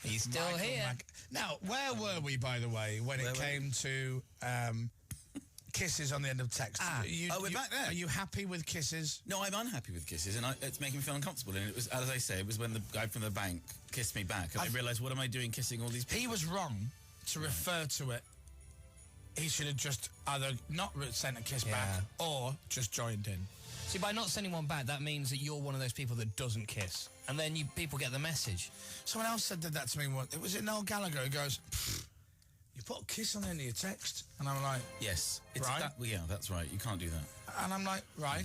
He's still here. Now, where were we, by the way, when it came to kisses on the end of text? We're back there. Are you happy with kisses? No, I'm unhappy with kisses, and it's making me feel uncomfortable. And it was, as I say, it was when the guy from the bank kissed me back, and I realised, what am I doing kissing all these people? He was wrong to refer to it. He should have just either not sent a kiss back or just joined in. See, by not sending one back, that means that you're one of those people that doesn't kiss. And then people get the message. Someone else did that to me once. It was Noel Gallagher who goes, you put a kiss on the end of your text? And I'm like... Yes. Right? That's right. You can't do that. And I'm like, right.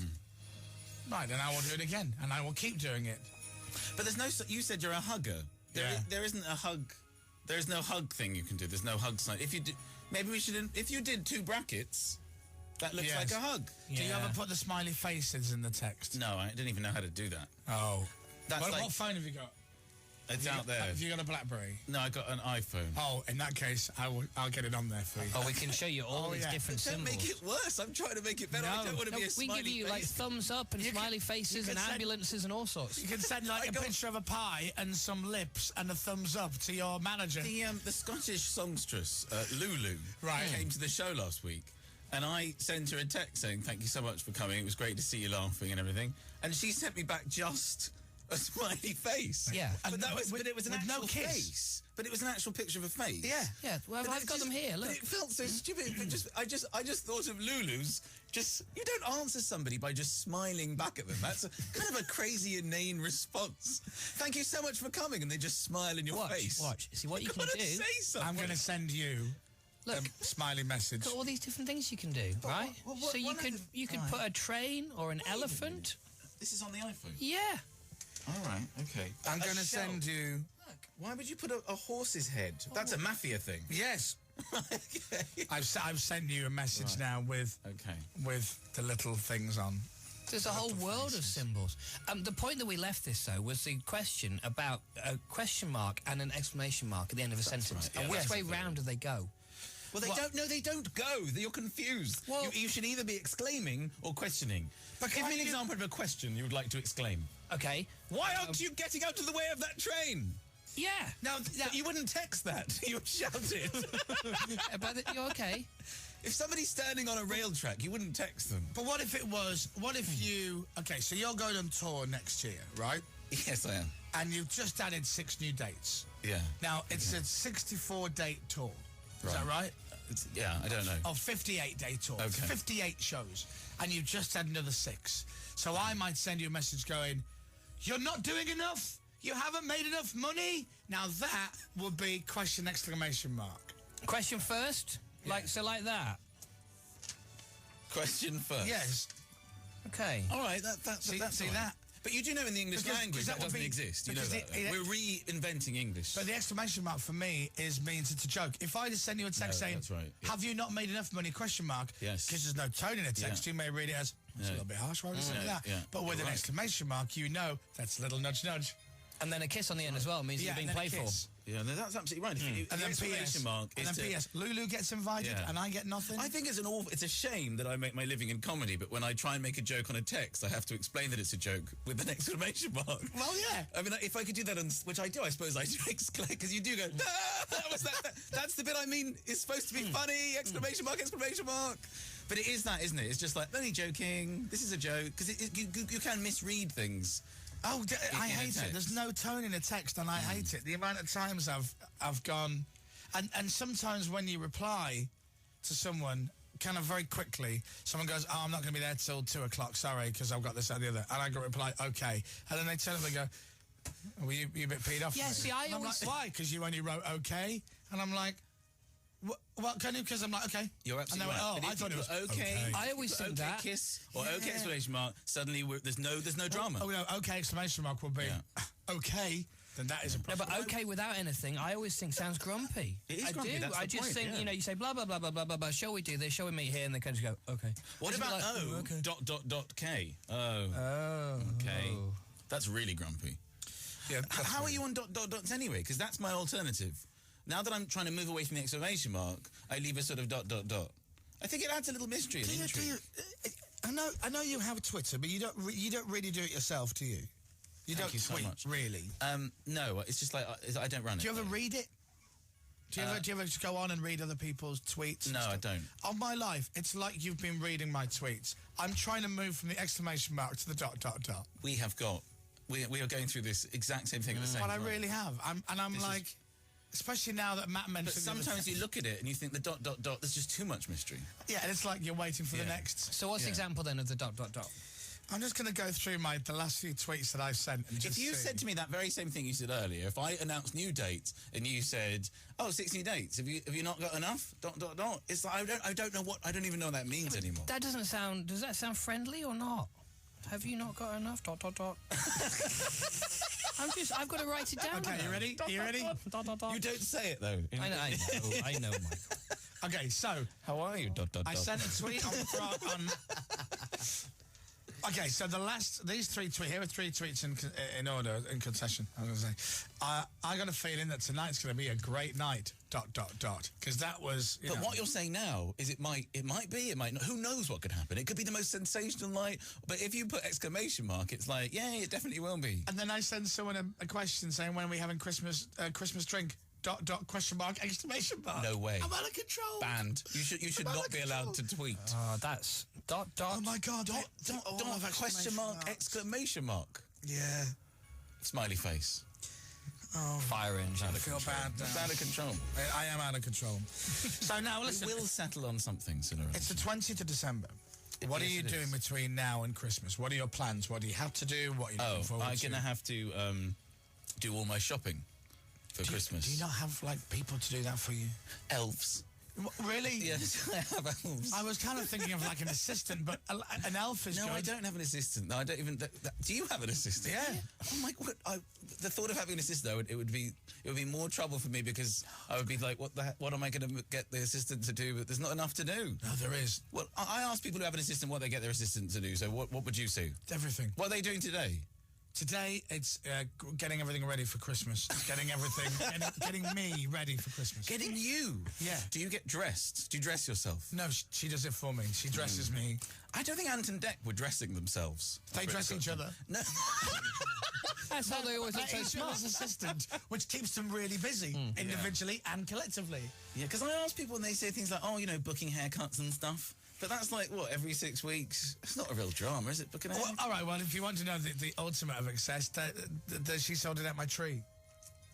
Right, and I will do it again. And I will keep doing it. But there's no... You said you're a hugger. There isn't a hug... There's no hug thing you can do. There's no hug sign. If you do... Maybe we should... If you did 2 brackets... That looks like a hug. Yeah. Do you ever put the smiley faces in the text? No, I didn't even know how to do that. Oh. What phone have you got? It's out there. Have you got a BlackBerry? No, I got an iPhone. Oh, in that case, I'll get it on there for you. Oh, we can show you all these different symbols. Don't make it worse. I'm trying to make it better. I don't want to be a smiley face. We give you like thumbs up and smiley faces and ambulances and all sorts. You can send like a picture of a pie and some lips and a thumbs up to your manager. The Scottish songstress Lulu came to the show last week. And I sent her a text saying, thank you so much for coming. It was great to see you laughing and everything. And she sent me back just a smiley face. Yeah. But it was an actual face. But it was an actual picture of a face. Yeah. Yeah. Well, I've got them here. Look. It felt so stupid. But I just thought of Lulu's. You don't answer somebody by just smiling back at them. That's kind of a crazy, inane response. Thank you so much for coming. And they just smile in your face. Watch. See what you can do. Say something. I'm going to send you... Look, smiley message. Look at all these different things you can do, right? So you could put a train or an elephant. This is on the iPhone? Yeah. All right, okay. I'm going to send you... Look, why would you put a horse's head? That's a mafia thing. Yes. Okay. I've sent you a message now with the little things on. There's a whole world of symbols. The point that we left this, though, was the question about a question mark and an exclamation mark at the end of a sentence. Right, and which way round do they go? Well, they don't go. You're confused. Well, you should either be exclaiming or questioning. But give me an example of a question you would like to exclaim. Okay. Why aren't you getting out of the way of that train? Yeah. Now, you wouldn't text that. You would shout it. But you're okay. If somebody's standing on a rail track, you wouldn't text them. But what if you... Okay, so you're going on tour next year, right? Yes, I am. And you've just added 6 new dates. Yeah. Now, it's a 64-date tour. Is that right? I don't know. 58-day tour. Okay. 58 shows. And you've just had another 6. So I might send you a message going, you're not doing enough? You haven't made enough money? Now that would be question exclamation mark. Question first? Yeah. Like that? Question first? Yes. Okay. All right, that's that. But you do know in the English language that doesn't exist. You know that. We're reinventing English. But the exclamation mark for me means it's a joke. If I just send you a text saying, have you not made enough money, question mark, yes. Because there's no tone in a text, you may read it as, it's a little bit harsh, why would you say that? Yeah. But with an exclamation mark, you know that's a little nudge, nudge. And then a kiss on the end as well means you're being playful. Yeah, no, that's absolutely right. And then P.S. Lulu gets invited and I get nothing. I think it's a shame that I make my living in comedy, but when I try and make a joke on a text, I have to explain that it's a joke with an exclamation mark. Well, yeah. I mean, if I could do that, which I do, I suppose I do exclaim, because you do go, that's the bit I mean is supposed to be funny, exclamation mark, exclamation mark. But it is that, isn't it? It's just like, only joking, this is a joke, because you can misread things. Oh, I hate it. There's no tone in a text, and I hate it. The amount of times I've gone... And sometimes when you reply to someone, kind of very quickly, someone goes, I'm not going to be there till 2 o'clock, sorry, because I've got this, that, and the other. And I got a reply, okay. And then they turn up and go, were you a bit peed off? Yeah, see, I always... Like, why? Because you only wrote okay? And I'm like... What can you? Because I'm like, okay. You're absolutely right. I thought it was okay. I always think that. Kiss or okay exclamation mark. Suddenly there's no drama. Oh no, okay exclamation mark will be okay. Then that is a problem. No, but okay without anything, I always think sounds grumpy. It is grumpy. That's I just think you say blah blah blah blah blah blah blah. Shall we do this? Shall we meet here? And they kind of go okay. What about K? Okay. That's really grumpy. Yeah. How are you on dots anyway? Because that's my alternative. Now that I'm trying to move away from the exclamation mark, I leave a sort of ... I think it adds a little mystery and intrigue. I know you have Twitter, but you don't really do it yourself, do you? You don't so tweet, much. really? No, it's just like I don't run it. Do you ever read it? Do you ever just go on and read other people's tweets? No, I don't. On my life, it's like you've been reading my tweets. I'm trying to move from the exclamation mark to the ... We have got... We are going through this exact same thing at the same But time. I really have. I'm like... Especially now that Matt mentioned... But sometimes you look at it and you think the ... there's just too much mystery. Yeah, and it's like you're waiting for the next... So what's the example then of the ... I'm just going to go through the last few tweets that I've sent. And just if you said to me that very same thing you said earlier, if I announced new dates and you said, "Oh, 6 new dates. Have you not got enough?" ... It's like I don't even know what that means anymore. That doesn't sound. Does that sound friendly or not? Have you not got enough ... I've got to write it down. Okay, you ready? Are you ready? You don't say it though. I know, Michael. Okay, so how are you ? I sent a tweet on Okay, so these 3 tweets, here are 3 tweets in order, in concession, I was going to say. I got a feeling that tonight's going to be a great night, ... because that was... But what you're saying now is it might be, it might not. Who knows what could happen? It could be the most sensational night, but if you put exclamation mark, it's like, yeah, it definitely will be. And then I send someone a question saying, when are we having Christmas drink? ... question mark, exclamation mark. No way. I'm out of control. Banned. You should not be allowed to tweet. Oh, that's ... Oh my God. Question mark, exclamation mark. Yeah. Smiley face. Oh, fire engine. I feel bad now. It's out of control. I am out of control. So now, listen. We will settle on something sooner or later. It's the 20th of December. What are you doing between now and Christmas? What are your plans? What do you have to do? What are you looking forward to? I'm going to have to do all my shopping for Christmas. Do you not have, people to do that for you? Elves. Really? Yes, I have elves. I was kind of thinking of an assistant, but an elf is good. No, I don't have an assistant. No, I don't even... do you have an assistant? Yeah. Oh my God. The thought of having an assistant, though, it would be more trouble for me because I would be like, what am I going to get the assistant to do? But there's not enough to do. No, there is. Well, I ask people who have an assistant what they get their assistant to do. So what would you say? Everything. What are they doing today? Today, it's getting everything ready for Christmas. Getting me ready for Christmas. Getting you? Yeah. Do you get dressed? Do you dress yourself? No, she does it for me. She dresses me. I don't think Ant and Dec were dressing themselves. They dress each other. No. That's how they always look so smart. Assistant, which keeps them really busy, individually and collectively. Yeah, because I ask people and they say things like, booking haircuts and stuff. But that's every 6 weeks? It's not a real drama, is it? Booking Well, all right, well, if you want to know the ultimate of excess, she sorted out my tree.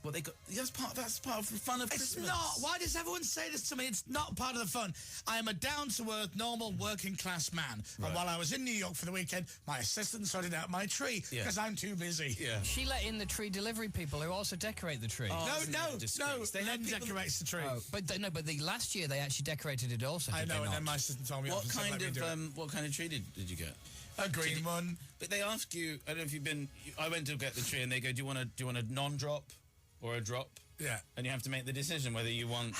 Well, that's part of the fun of Christmas. It's not. Why does everyone say this to me? It's not part of the fun. I am a down-to-earth, normal, working-class man. Right. And while I was in New York for the weekend, my assistant sorted out my tree because I'm too busy. Yeah. She let in the tree delivery people who also decorate the tree. No. Len decorates the tree. Oh, but the last year they actually decorated it also. I know, and then my assistant told me. What kind of tree did you get? A green one. But they ask you. I don't know if you've been. I went to get the tree, and they go, "Do you want a non-drop or a drop?" Yeah. And you have to make the decision whether you want...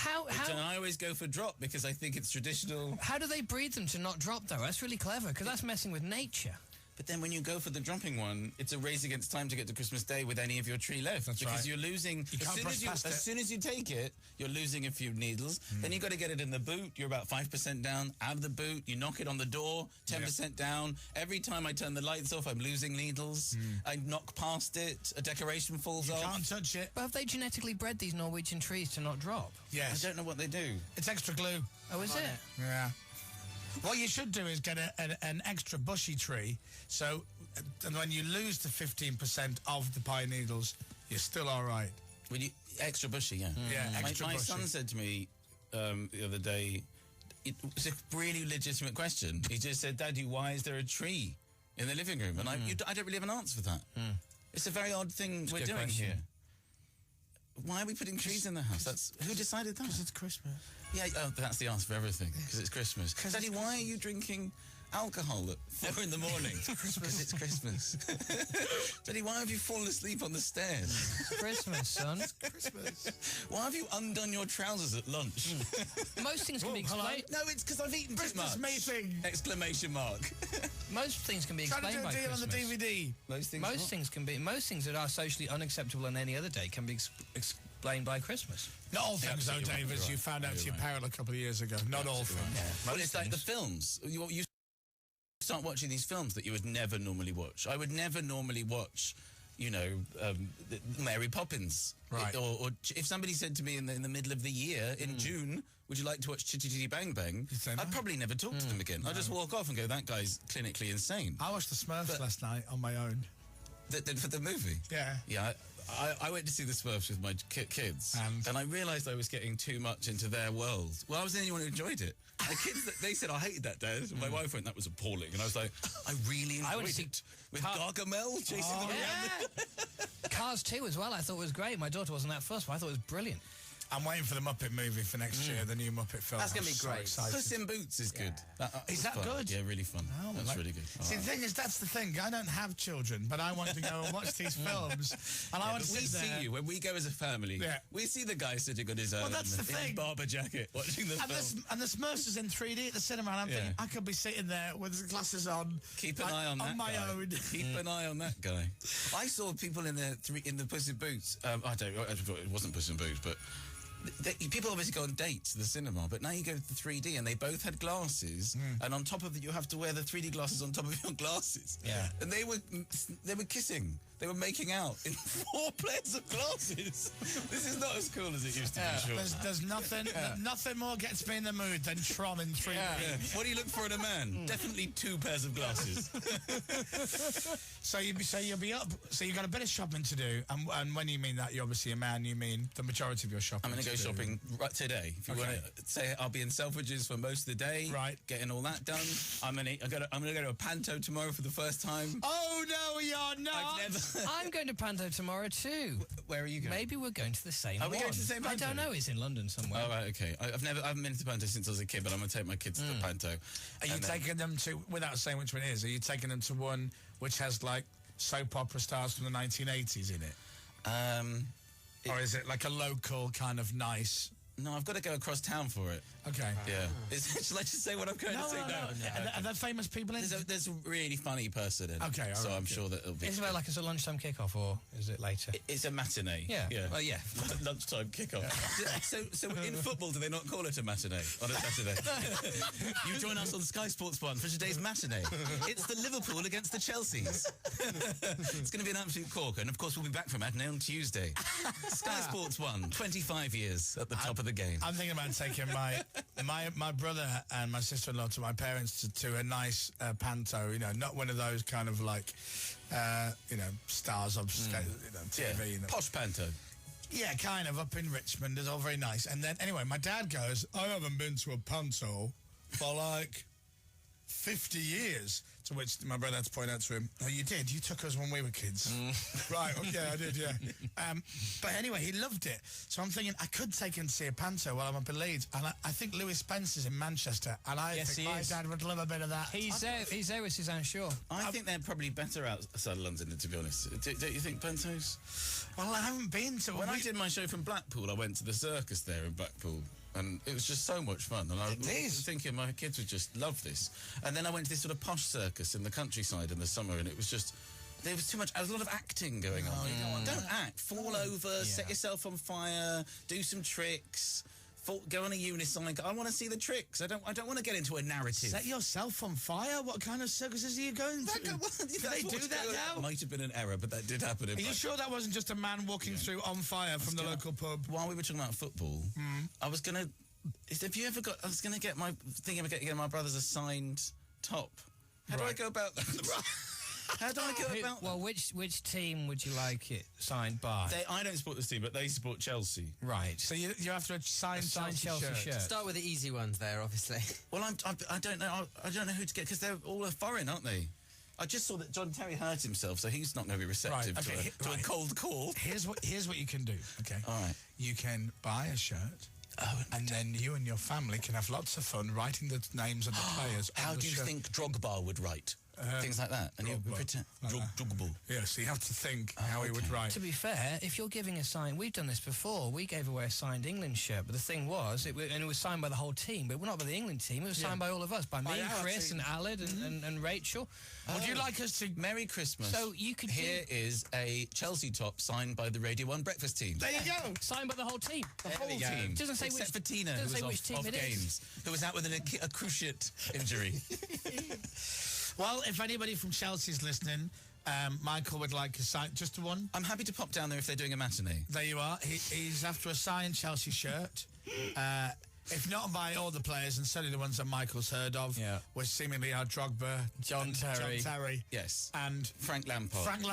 And I always go for drop because I think it's traditional. How do they breed them to not drop, though? That's really clever, because that's messing with nature. But then when you go for the dropping one, it's a race against time to get to Christmas Day with any of your tree left. That's because right. You're losing... As soon as you take it, you're losing a few needles. Then you've got to get it in the boot. You're about 5% down. Out of the boot, you knock it on the door, 10% down. Every time I turn the lights off, I'm losing needles. I knock past it. A decoration falls off. You can't touch it. But have they genetically bred these Norwegian trees to not drop? Yes. I don't know what they do. It's extra glue. Oh, is it? Yeah. What you should do is get an extra bushy tree, so when you lose the 15% of the pine needles, you're still all right. Extra bushy, yeah. Yeah, extra bushy. My son said to me the other day, it was a really legitimate question. He just said, "Daddy, why is there a tree in the living room?" And I don't really have an answer for that. It's a very odd thing we're doing here. Why are we putting trees in the house? Who decided that? Because it's Christmas. Yeah, that's the answer for everything. Because it's Christmas. Daddy, why are you drinking alcohol at 4 in the morning? Because it's Christmas. Daddy, why have you fallen asleep on the stairs? Christmas, son. Christmas. Why have you undone your trousers at lunch? Most things can be explained. No, it's because I've eaten too much. Christmas meeting! Exclamation mark. Most things can be explained by Christmas. On the DVD. Most things that are socially unacceptable on any other day can be explained by Christmas. Not all things, though, David. You found out to your peril a couple of years ago. Not all things. Well, it's like the films. You start watching these films that you would never normally watch. I would never normally watch Mary Poppins. Right. Or if somebody said to me in the middle of the year, in June, would you like to watch Chitty Chitty Bang Bang? I'd probably never talk to them again. I'd just walk off and go, that guy's clinically insane. I watched the Smurfs last night on my own. For the movie? Yeah. Yeah, I went to see the Smurfs with my kids, and I realised I was getting too much into their world. Well, I was the only one who enjoyed it. My kids, they said, I hated that, Dad. And my wife went, that was appalling. And I was like, I really enjoyed it. With Gargamel chasing them around. Cars 2 as well, I thought was great. My daughter wasn't that fussed, but I thought it was brilliant. I'm waiting for the Muppet movie for next year, the new Muppet film. That's going to be great. So Puss in Boots is good. Is that good? Yeah, really fun. Oh, that's really good. See, the thing is, that's the thing. I don't have children, but I want to go and watch these films. And I want to sit there. See you when we go as a family. Yeah. We see the guy sitting on his own that's the thing. in barber jacket watching the film. And the Smurfs is in 3D at the cinema, and I'm thinking, I could be sitting there with the glasses on. Keep an eye on that my guy. own. Keep an eye on that guy. I saw people in the Puss in Boots. I it wasn't Puss in Boots, but people obviously go on dates to the cinema, but now you go to the 3D and they both had glasses, and on top of it you have to wear the 3D glasses on top of your glasses. Yeah. And they were kissing. They were making out in 4 pairs of glasses. This is not as cool as it used to be, sure. There's nothing more gets me in the mood than Tron in 3D. Yeah. What do you look for in a man? Definitely 2 pairs of glasses. So you'll be up. So you've got a bit of shopping to do, and when you mean that, you're obviously a man. You mean the majority of your shopping. I'm going to go shopping right today. If you want to say, I'll be in Selfridges for most of the day. Right, getting all that done. I'm going to go to a Panto tomorrow for the first time. Oh no, you're not. I'm going to Panto tomorrow too. Where are you going? Maybe we're going to the same one. Are we going to the same Panto? I don't know. It's in London somewhere. Oh, right, okay. I haven't been to Panto since I was a kid, but I'm going to take my kids to the Panto. Are you taking them to, without saying which one it is, are you taking them to one which has like soap opera stars from the 1980s in it? Or is it like a local kind of nice? No, I've got to go across town for it. Okay. Yeah. Shall I just say what I'm going to say now? No. Are there famous people in it? There's a really funny person in it. Okay, so I'm sure that it'll be... Is it like it's a lunchtime kickoff, or is it later? It's a matinee. Yeah. Well, yeah. Lunchtime kickoff. So in football, do they not call it a matinee on a Saturday? You join us on Sky Sports 1 for today's matinee. It's the Liverpool against the Chelseas. It's going to be an absolute corker, and of course we'll be back for matinee on Tuesday. Sky Sports 1, 25 years at the top of the game. I'm thinking about taking my brother and my sister-in-law to my parents to a nice Panto, not one of those kind of like, stars of TV. Posh Panto. Yeah, kind of, up in Richmond. It's all very nice. And then, anyway, my dad goes, I haven't been to a Panto for like 50 years. To which my brother had to point out to him, oh, you did? You took us when we were kids. Right, okay, I did, yeah. But anyway, he loved it. So I'm thinking I could take him to see a Panto while I'm up in Leeds. And I think Lewis Spencer's in Manchester. And I think my dad would love a bit of that. He's there with Suzanne Shaw. I think they're probably better outside of London, to be honest. Don't you think, Pantos? Well, I haven't been to... When I did my show from Blackpool, I went to the circus there in Blackpool. And it was just so much fun. And I was thinking my kids would just love this. And then I went to this sort of posh circus in the countryside in the summer, and it was just... There was too much... There was a lot of acting going on. Don't act. Fall over, set yourself on fire, do some tricks... Go on a unicycle. I want to see the tricks. I don't want to get into a narrative. Set yourself on fire? What kind of circuses are you going to? Do they do that now? Might have been an error, but that did happen. Are you sure that wasn't just a man walking through on fire from the local pub? While we were talking about football, I was going to... Have you ever got... I was going to get getting my brother's a signed top. How do I go about that? How do I go about... Well, which team would you like it signed by? I don't support this team, but they support Chelsea. Right. So you have to sign Chelsea shirt. Start with the easy ones there, obviously. Well, I don't know. I don't know who to get, because they're all foreign, aren't they? I just saw that John Terry hurt himself, so he's not going to be receptive to a cold call. Here's what you can do, okay? All right. You can buy a shirt... and then you and your family can have lots of fun writing the names of the players. How do you think Drogba would write? Things like that. And you pretend... Drogba. Yeah, so you have to think how he would write. To be fair, if you're giving a sign... We've done this before. We gave away a signed England shirt, but the thing was, it was signed by the whole team, but not by the England team. It was signed by all of us, by me, Chris, and Aled, and Rachel. Would you like us to... Merry Christmas. So you could... Here is a Chelsea top signed by the Radio 1 breakfast team. There you go. Signed by the whole team. The whole team. Doesn't say Except for Tina, who who was was off games, who was out with a cruciate injury. Well, if anybody from Chelsea's listening, Michael would like a sign, just one. I'm happy to pop down there if they're doing a matinee. There you are. He's after a signed Chelsea shirt. If not by all the players, and certainly the ones that Michael's heard of, which seemingly are Drogba, John Terry. Yes. And Frank Lampard. And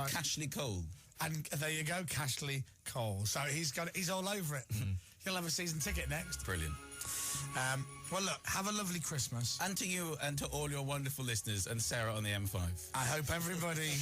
Cashley Cole. And there you go, Cashley Cole. So he's all over it. He'll have a season ticket next. Brilliant. Well, look, have a lovely Christmas. And to you and to all your wonderful listeners and Sarah on the M5. I hope everybody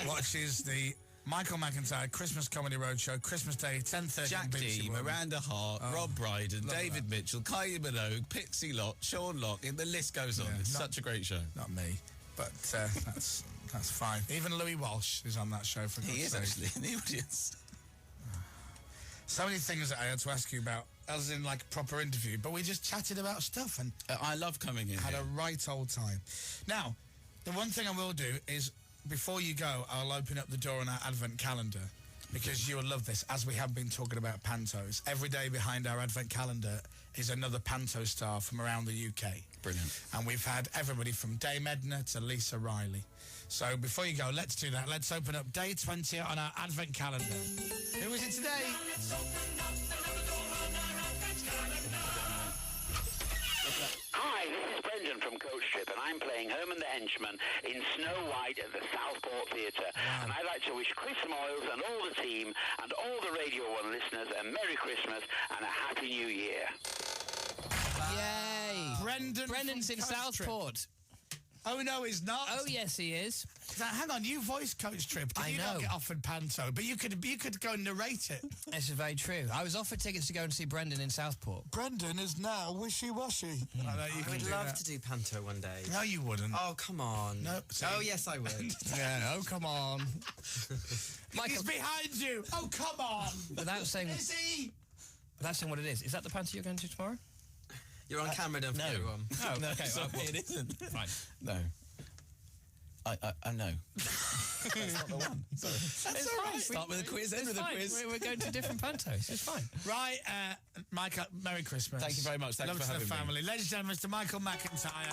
watches the Michael McIntyre Christmas Comedy Roadshow, Christmas Day, 10:30. Jack D, Miranda Hart, Rob Brydon, David Mitchell, Kylie Minogue, Pixie Lott, Sean Locke, and the list goes on. It's such a great show. Not me, but that's fine. Even Louis Walsh is on that show, for God's sake. He is actually in the audience. So many things that I had to ask you about, as in like a proper interview, but we just chatted about stuff and I love coming in. Had a right old time. Now, the one thing I will do is, before you go, I'll open up the door on our advent calendar, because you will love this, as we have been talking about pantos. Every day behind our advent calendar is another panto star from around the UK. Brilliant. And we've had everybody from Dame Edna to Lisa Riley. So before you go, let's do that. Let's open up day 20 on our advent calendar. Who is it today? Hi, this is Brendan from Coach Trip, and I'm playing Herman the Henchman in Snow White at the Southport Theatre. Wow. And I'd like to wish Chris Moyles and all the team and all the Radio 1 listeners a Merry Christmas and a Happy New Year. Yay! Brendan's in Southport. Oh, no, he's not. Oh, yes, he is. Now, hang on, you voiced Coach Trip. Did you not get offered panto? But you could go and narrate it. This is very true. I was offered tickets to go and see Brendan in Southport. Brendan is now wishy-washy. I would love to do panto one day. No, you wouldn't. Oh, come on. No. Oh, yes, I would. Yeah, oh, come on. Michael, he's behind you. Oh, come on. Without saying... Is he? Without saying what it is that the panto you're going to tomorrow? You're on camera, don't forget everyone. No, okay, well, it isn't. Fine. No. I know. That's not the one. Sorry. That's all right. Start with a quiz, end with a quiz. We're going to different pantos. It's fine. Right, Mike, Merry Christmas. Thank you very much. Thanks for having me. Love to the family. Ladies and gentlemen, Mr. Michael McIntyre.